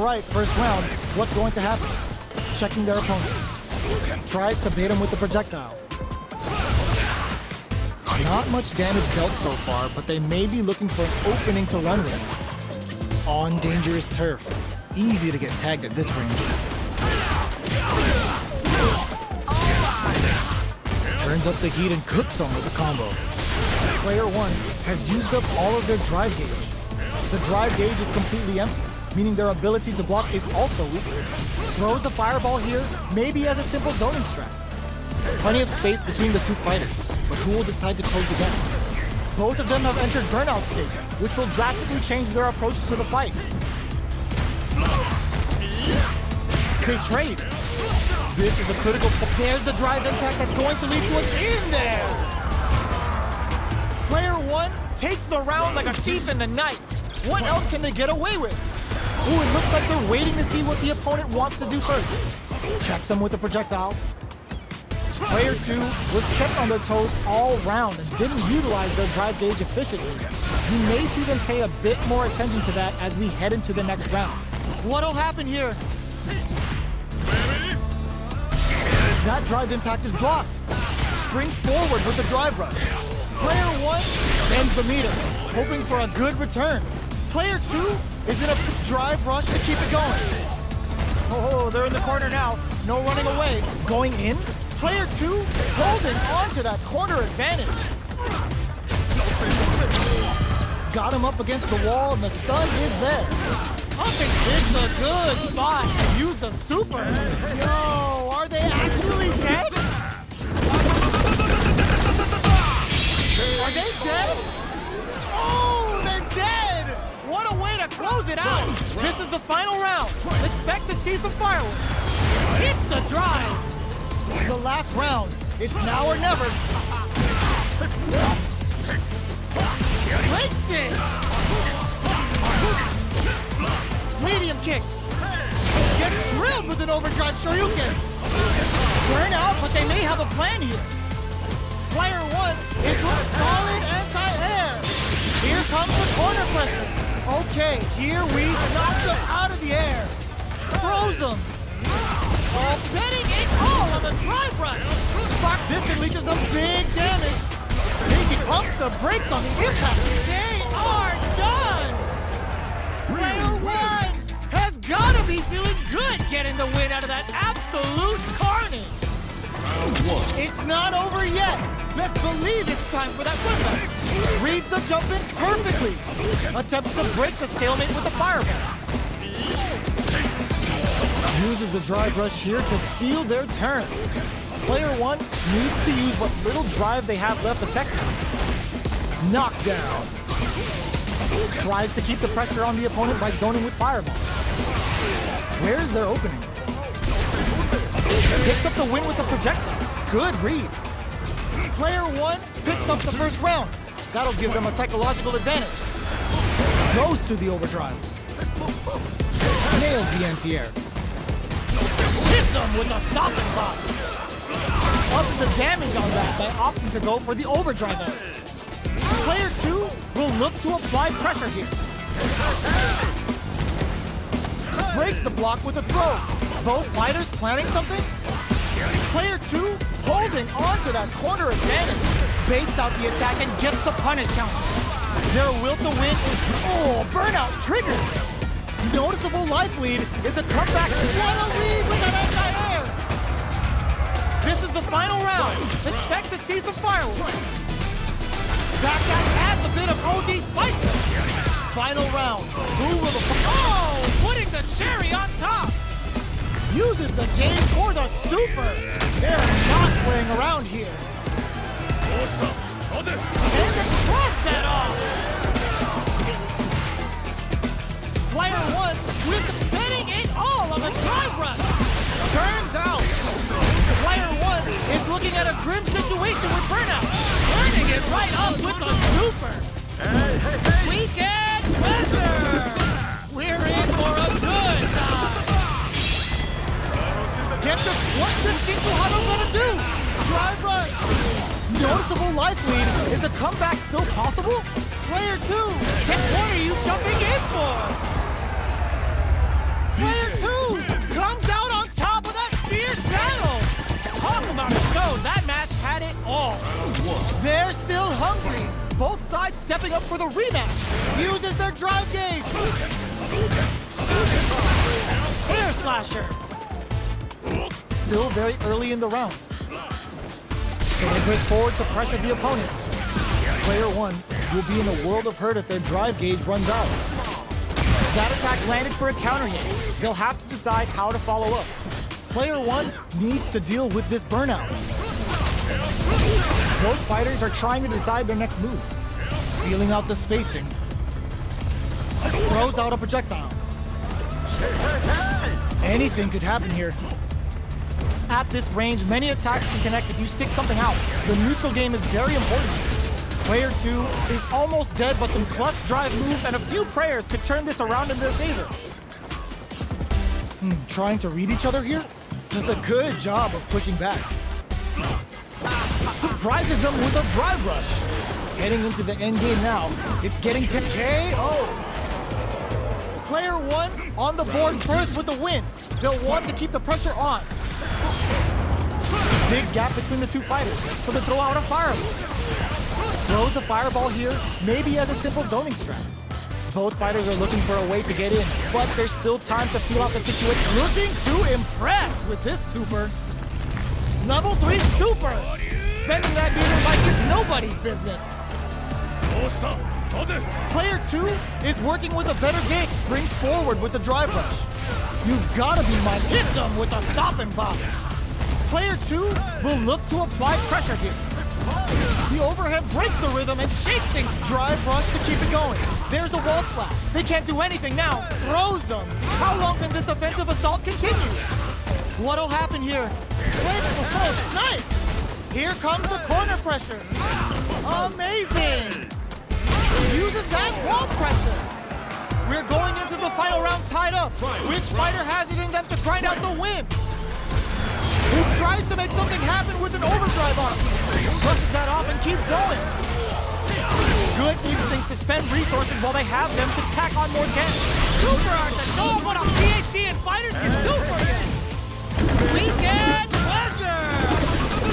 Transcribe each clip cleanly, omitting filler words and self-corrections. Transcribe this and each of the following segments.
right, first round. What's going to happen? Checking their opponent. Tries to bait him with the projectile. Not much damage dealt so far, but they may be looking for an opening to run with. On dangerous turf. Easy to get tagged at this range. Turns up the heat and cooks them with a combo. Player 1 has used up all of their drive gauge. The drive gauge is completely empty, meaning their ability to block is also weak. Throws a fireball here, maybe as a simple zoning strat. Plenty of space between the two fighters, but who will decide to close the gap? Both of them have entered burnout state, which will drastically change their approach to the fight. They trade. This is a critical. There's the drive impact that's going to lead to an in there. Player 1 takes the round like a thief in the night. What else can they get away with? Ooh, it looks like they're waiting to see what the opponent wants to do first. Checks them with a projectile. Player 2 was kept on their toes all round and didn't utilize their drive gauge efficiently. You may see them pay a bit more attention to that as we head into the next round. What'll happen here? That drive impact is blocked. Springs forward with the drive rush. Player 1 ends the meter, hoping for a good return. Player 2 is in a drive rush to keep it going. Oh, they're in the corner now. No running away. Going in? Player 2 holding on to that corner advantage. Got him up against the wall and the stun is there. Pumping Big's a good spot to use the super. Yo, are they actually dead? Are they dead? Oh, they're dead! What a way to close it out! This is the final round. Expect to see some fireworks. It's the drive. The last round. It's now or never. Breaks it! Medium kick. Gets drilled with an overdrive shoryuken. Burn out, but they may have a plan here. Player 1 is with solid anti-air. Here comes the corner pressure. Okay, here we knock them out of the air. Throws them. Oh, betting it all on the drive rush. Spark this and leaches some big damage. He pumps the brakes on the impact. They are done. Player 1 has got to be feeling good getting the win out of that absolute carnage. It's not over yet. Best believe it's time for that comeback. Reads the jump in perfectly. Attempts to break the stalemate with the fireball. Uses the drive rush here to steal their turn. Player 1 needs to use what little drive they have left effectively. Knockdown. Tries to keep the pressure on the opponent by zoning with fireball. Where's their opening? Picks up the win with the projectile. Good read. Player 1 picks up the first round. That'll give them a psychological advantage. Goes to the overdrive. Nails the anti-air. Hits them with a stopping block. Ups the damage on that by opting to go for the overdrive edge. Player 2 will look to apply pressure here. Breaks the block with a throw. Both fighters planning something? Player 2 holding on to that corner advantage. Baits out the attack and gets the punish counter. Their will to win is, burnout triggered. Noticeable life lead is a comeback. What a lead with an anti-air. This is the final round. Expect to see some fireworks. Back adds a bit of OD spice. Final round. Who will the... putting the cherry on top. Uses the game for the super. They're not playing around here. And they cross that off. Player 1 with betting it all on the drive rush. Turns out. Player 1 is looking at a grim situation with burnout. Turning it right up with the super. Weekend pleasure. We're in for a good time. Get this. What's this Jinko Hado gonna do? Drive rush. Noticeable life lead. Is a comeback still possible? Player 2. What are you jumping in for? They're still hungry. Both sides stepping up for the rematch. Uses their drive gauge. Air slasher. Still very early in the round. So they break forward to pressure the opponent. Player one will be in a world of hurt if their drive gauge runs out. That attack landed for a counter hit. They'll have to decide how to follow up. Player one needs to deal with this burnout. Both fighters are trying to decide their next move. Feeling out the spacing. Throws out a projectile. Anything could happen here. At this range, many attacks can connect if you stick something out. The neutral game is very important. Player two is almost dead, but some clutch drive moves and a few prayers could turn this around in their favor. Trying to read each other here? Does a good job of pushing back. Surprises them with a drive rush. Heading into the end game now. It's getting to KO. Player one on the board first with the win. They'll want to keep the pressure on. Big gap between the two fighters, so they throw out a fireball. Throws a fireball here, maybe as a simple zoning strat. Both fighters are looking for a way to get in, but there's still time to feel out the situation. Looking to impress with this super. Level 3 super! Spending that meter like it's nobody's business. Player 2 is working with a better gauge, springs forward with the drive rush. You gotta be mine. Hits him with a stop and pop. Player 2 will look to apply pressure here. The overhead breaks the rhythm and shakes things. Drive rush to keep it going. There's a wall splat. They can't do anything now. Throws them. How long can this offensive assault continue? What'll happen here? Oh, nice! Here comes the corner pressure. Amazing! Uses that wall pressure. We're going into the final round tied up. Which fighter has it in them to grind out the win? Who tries to make something happen with an overdrive arm? Brushes that off and keeps going. Good instincts to spend resources while they have them to tack on more damage. Super art to show what a PhD in fighters can do for you. Weekend pleasure!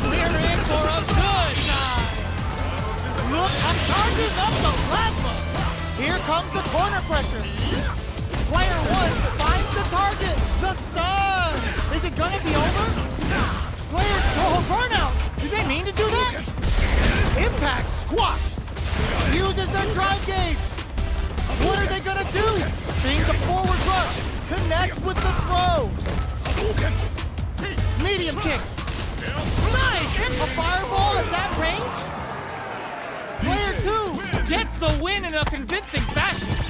We're in for a good time. Look, I'm charging up the plasma. Here comes the corner pressure. Player one finds the target. The stun. Is it gonna be over? Player two, burnout. Did they mean to do that? Impact squashed. Uses their drive gauge. What are they gonna do? Seeing the forward rush. Connects with the throw. Medium kick. Nice! A fireball at that range? Player two gets the win in a convincing fashion.